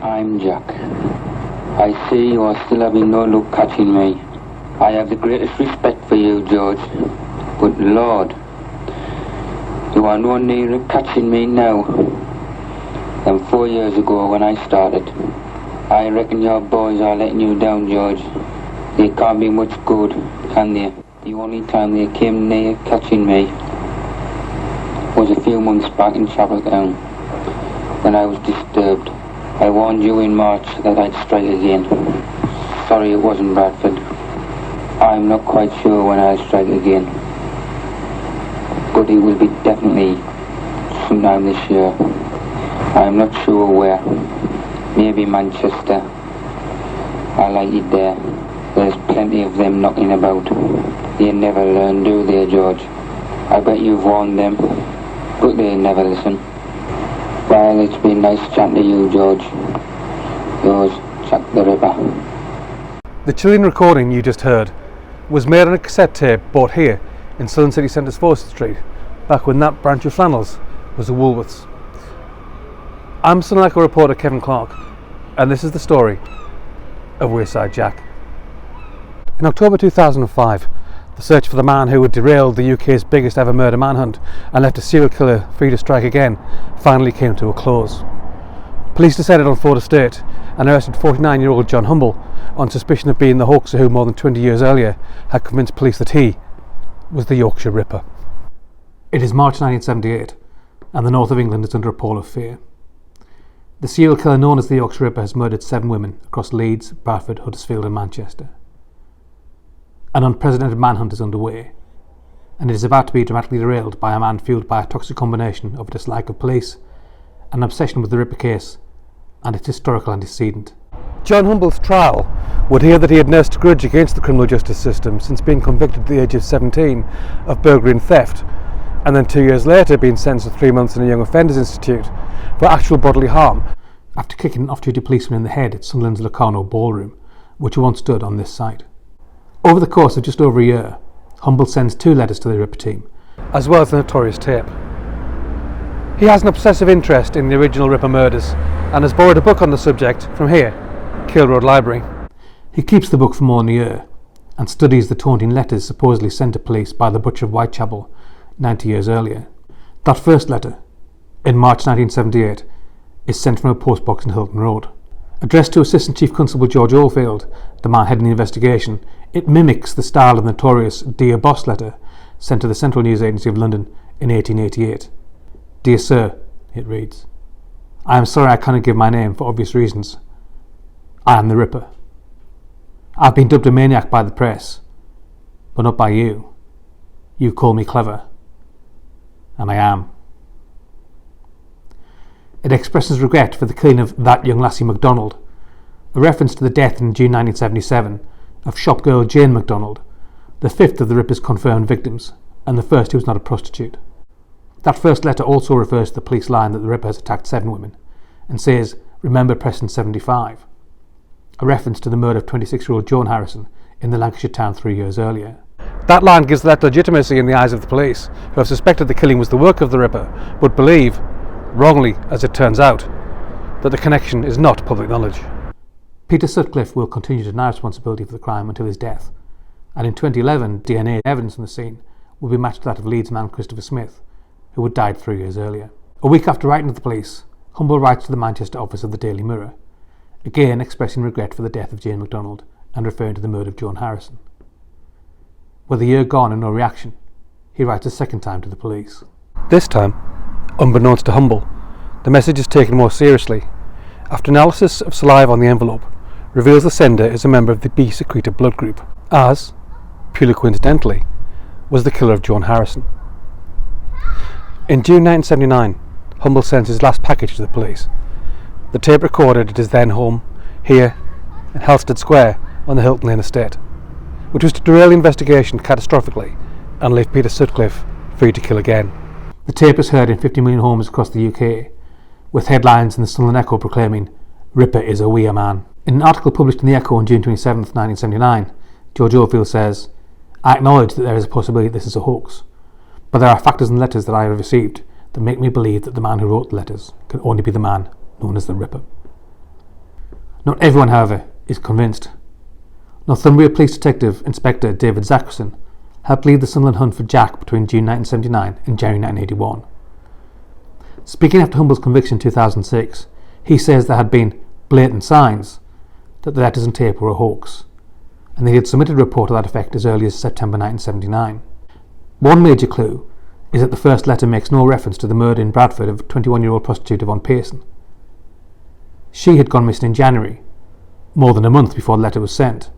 I'm Jack. I see you are still having no luck catching me. I have the greatest respect for you, George. But Lord, you are no nearer catching me now than 4 years ago when I started. I reckon your boys are letting you down, George. They can't be much good, can they? The only time they came near catching me was a few months back in Chapeltown when I was disturbed. I warned you in March that I'd strike again. Sorry it wasn't Bradford. I'm not quite sure when I'll strike again. But it will be definitely sometime this year. I'm not sure where. Maybe Manchester. I like it there. There's plenty of them knocking about. They never learn, do they, George? I bet you've warned them, but they never listen. Well, it's been nice chatting to you, George. Yours, Jack the Ripper. The chilling recording you just heard was made on a cassette tape bought here in Southern City Centre's Forsyth Street, back when that branch of Flannels was a Woolworths. I'm Sunderland Echo reporter Kevin Clark, and this is the story of Wearside Jack. In October 2005, the search for the man who had derailed the UK's biggest ever murder manhunt and left a serial killer free to strike again finally came to a close. Police descended on Ford Estate and arrested 49-year-old John Humble on suspicion of being the hoaxer who more than 20 years earlier had convinced police that he was the Yorkshire Ripper. It is March 1978 and the north of England is under a pall of fear. The serial killer known as the Yorkshire Ripper has murdered 7 women across Leeds, Bradford, Huddersfield and Manchester. An unprecedented manhunt is underway, and it is about to be dramatically derailed by a man fueled by a toxic combination of a dislike of police, an obsession with the Ripper case, and its historical antecedent. John Humble's trial would hear that he had nursed a grudge against the criminal justice system since being convicted at the age of 17 of burglary and theft, and then 2 years later being sentenced to 3 months in a Young Offenders Institute for actual bodily harm after kicking an off-duty policeman in the head at Sunderland's Locarno ballroom, which once stood on this site. Over the course of just over a year, Humble sends 2 letters to the Ripper team, as well as the notorious tape. He has an obsessive interest in the original Ripper murders and has borrowed a book on the subject from here, Kill Road Library. He keeps the book for more than a year and studies the taunting letters supposedly sent to police by the Butcher of Whitechapel 90 years earlier. That first letter, in March 1978, is sent from a postbox in Hilton Road. Addressed to Assistant Chief Constable George Oldfield, the man heading the investigation, it mimics the style of the notorious Dear Boss letter sent to the Central News Agency of London in 1888. Dear Sir, it reads, I am sorry I cannot give my name for obvious reasons. I am the Ripper. I have been dubbed a maniac by the press, but not by you. You call me clever, and I am. It expresses regret for the killing of that young lassie MacDonald, a reference to the death in June 1977 of shopgirl Jane MacDonald, the 5th of the Ripper's confirmed victims, and the first who was not a prostitute. That first letter also refers to the police line that the Ripper has attacked 7 women, and says, Remember Preston 75, a reference to the murder of 26-year-old Joan Harrison in the Lancashire town 3 years earlier. That line gives that legitimacy in the eyes of the police, who have suspected the killing was the work of the Ripper, but believe, wrongly as it turns out, that the connection is not public knowledge. Peter Sutcliffe will continue to deny responsibility for the crime until his death, and in 2011 DNA evidence on the scene will be matched to that of Leeds man Christopher Smith, who had died 3 years earlier. A week after writing to the police, Humble writes to the Manchester office of the Daily Mirror, again expressing regret for the death of Jane MacDonald and referring to the murder of Joan Harrison. With a year gone and no reaction, he writes a second time to the police. This time, unbeknownst to Humble, the message is taken more seriously, after analysis of saliva on the envelope reveals the sender is a member of the B secreted blood group, as, purely coincidentally, was the killer of Joan Harrison. In June 1979, Humble sends his last package to the police. The tape recorded at his then home, here, in Halstead Square on the Hilton Lane estate, which was to derail the investigation catastrophically and leave Peter Sutcliffe free to kill again. The tape is heard in 50 million homes across the UK, with headlines in the Sunderland Echo proclaiming, Ripper is a wee man. In an article published in the Echo on June 27, 1979, George Oldfield says, I acknowledge that there is a possibility this is a hoax, but there are factors in letters that I have received that make me believe that the man who wrote the letters can only be the man known as the Ripper. Not everyone, however, is convinced. Northumbria Police Detective Inspector David Zackerson helped lead the Sunderland hunt for Jack between June 1979 and January 1981. Speaking after Humble's conviction in 2006, he says there had been blatant signs that the letters and tape were a hoax, and they had submitted a report to that effect as early as September 1979. One major clue is that the first letter makes no reference to the murder in Bradford of 21-year-old prostitute Yvonne Pearson. She had gone missing in January, more than a month before the letter was sent,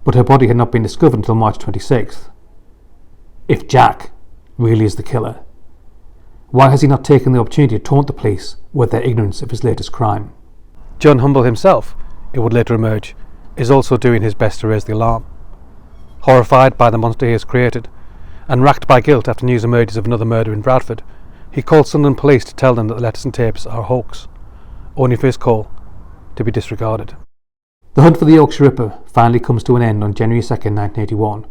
but her body had not been discovered until March 26th. If Jack really is the killer, why has he not taken the opportunity to taunt the police with their ignorance of his latest crime? John Humble himself, it would later emerge, is also doing his best to raise the alarm. Horrified by the monster he has created, and racked by guilt after news emerges of another murder in Bradford, he called Sunderland Police to tell them that the letters and tapes are a hoax, only for his call to be disregarded. The hunt for the Yorkshire Ripper finally comes to an end on January 2nd, 1981,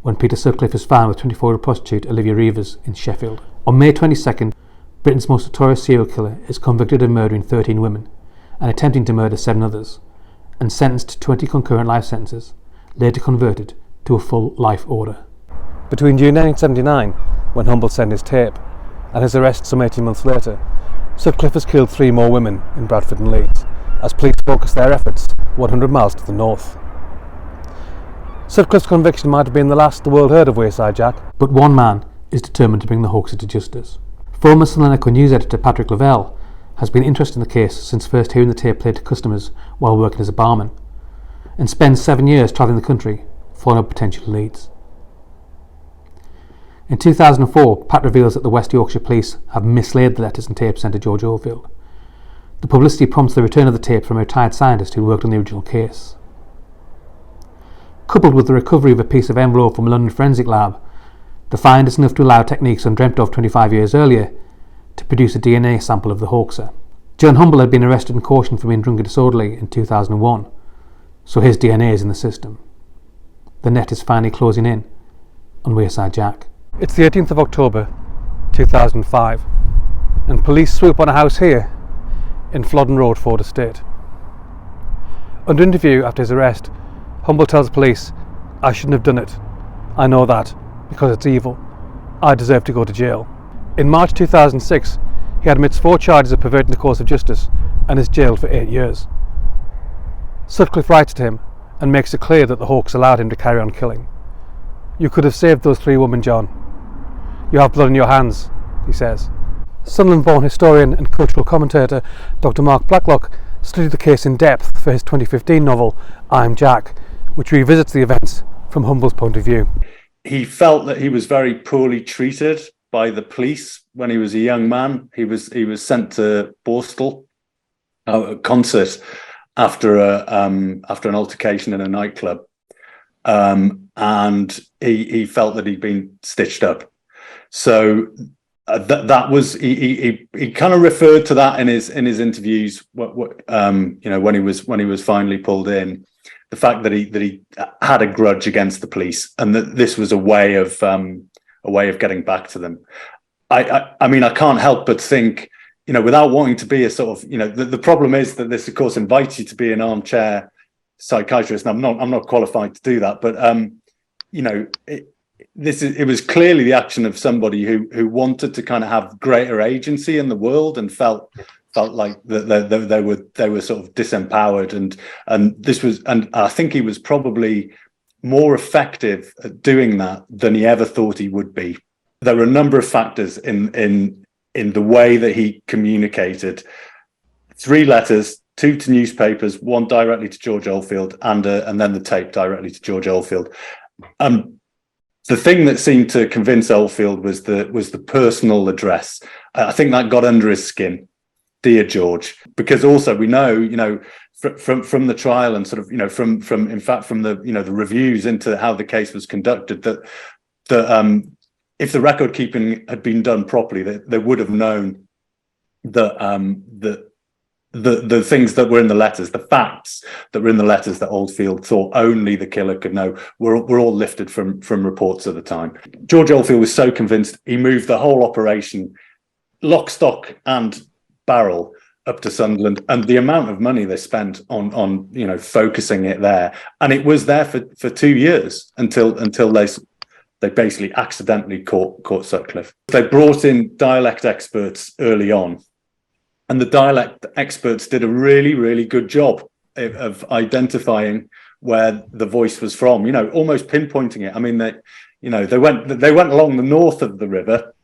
when Peter Sutcliffe is found with 24-year-old prostitute Olivia Reivers in Sheffield. On May 22nd, Britain's most notorious serial killer is convicted of murdering 13 women and attempting to murder 7 others, and sentenced to 20 concurrent life sentences, later converted to a full life order. Between June 1979, when Humble sent his tape, and his arrest some 18 months later, Sutcliffe has killed 3 more women in Bradford and Leeds, as police focus their efforts 100 miles to the north. Sutcliffe's conviction might have been the last the world heard of Wearside Jack, but one man is determined to bring the hoaxer to justice. Former Sunderland Echo news editor Patrick Lavelle has been interested in the case since first hearing the tape played to customers while working as a barman, and spends 7 years travelling the country following up potential leads. In 2004, Pat reveals that the West Yorkshire Police have mislaid the letters and tapes sent to George Oldfield. The publicity prompts the return of the tape from a retired scientist who worked on the original case. Coupled with the recovery of a piece of envelope from a London forensic lab, the find is enough to allow techniques undreamt of 25 years earlier to produce a DNA sample of the hoaxer. John Humble had been arrested and cautioned for being drunk and disorderly in 2001, so his DNA is in the system. The net is finally closing in on Wearside Jack. It's the 18th of October 2005, and police swoop on a house here in Flodden Road, Ford Estate. Under interview after his arrest, Humble tells police, "I shouldn't have done it. I know that, because it's evil. I deserve to go to jail." In March 2006, he admits 4 charges of perverting the course of justice and is jailed for 8 years. Sutcliffe writes to him and makes it clear that the hoax allowed him to carry on killing. "You could have saved those 3 women, John. You have blood in your hands," he says. Sunderland-born historian and cultural commentator Dr Mark Blacklock studied the case in depth for his 2015 novel I'm Jack, which revisits the events from Humble's point of view. He felt that he was very poorly treated by the police when he was a young man. He was sent to Borstal, a concert after an altercation in a nightclub, and he felt that he'd been stitched up. So that was he kind of referred to that in his interviews. When he was finally pulled in, the fact that he had a grudge against the police, and that this was a way of getting back to them. I mean, I can't help but think, without wanting to be a sort of, the problem is that this, of course, invites you to be an armchair psychiatrist, and I'm not qualified to do that, but it was clearly the action of somebody who wanted to kind of have greater agency in the world and felt like that they were sort of disempowered, and I think he was probably more effective at doing that than he ever thought he would be. There were a number of factors in the way that he communicated. 3 letters, 2 to newspapers, 1 directly to George Oldfield, and then the tape directly to George Oldfield. The thing that seemed to convince Oldfield was the personal address. I think that got under his skin. "Dear George," because also we know, from the trial and sort of, from the reviews into how the case was conducted, that if the record keeping had been done properly, they would have known that the things that were in the letters, the facts that were in the letters that Oldfield thought only the killer could know, were all lifted from reports at the time. George Oldfield was so convinced, he moved the whole operation, lock, stock and barrel, up to Sunderland, and the amount of money they spent on focusing it there, and it was there for 2 years until they basically accidentally caught Sutcliffe. They brought in dialect experts early on, and the dialect experts did a really, really good job of identifying where the voice was from, almost pinpointing it. I mean, they went along the north of the river,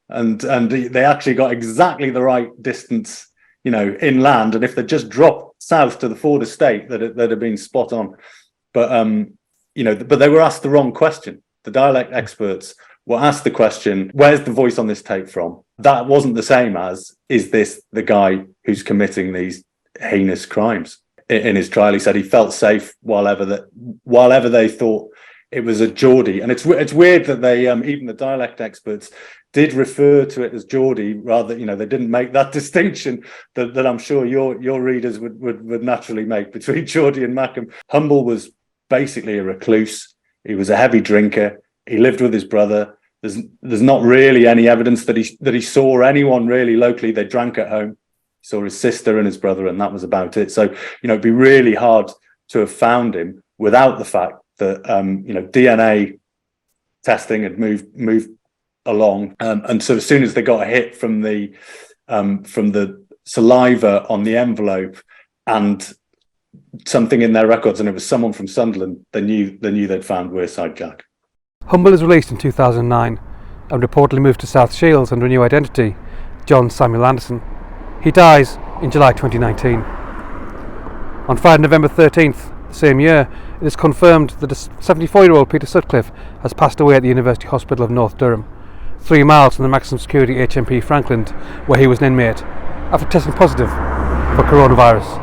and they actually got exactly the right distance, inland. And if they just dropped south to the Ford estate, they'd have been spot on. But but they were asked the wrong question. The dialect experts were asked the question, where's the voice on this tape from? That wasn't the same as, is this the guy who's committing these heinous crimes? In his trial, he said he felt safe while ever they thought it was a Geordie. And it's weird that they, even the dialect experts, did refer to it as Geordie, rather, they didn't make that distinction that I'm sure your readers would naturally make between Geordie and Mackem. Humble was basically a recluse. He was a heavy drinker. He lived with his brother. There's not really any evidence that he saw anyone really locally. They drank at home. He saw his sister and his brother, and that was about it. So, it'd be really hard to have found him without the fact that DNA testing had moved along, and so as soon as they got a hit from the saliva on the envelope and something in their records, and it was someone from Sunderland, they knew they'd found Wearside Jack. Humble is released in 2009 and reportedly moved to South Shields under a new identity, John Samuel Anderson. He dies in July 2019. On Friday, November 13th, the same year, it is confirmed that a 74-year-old Peter Sutcliffe has passed away at the University Hospital of North Durham, 3 miles from the maximum security HMP Frankland, where he was an inmate, after testing positive for coronavirus.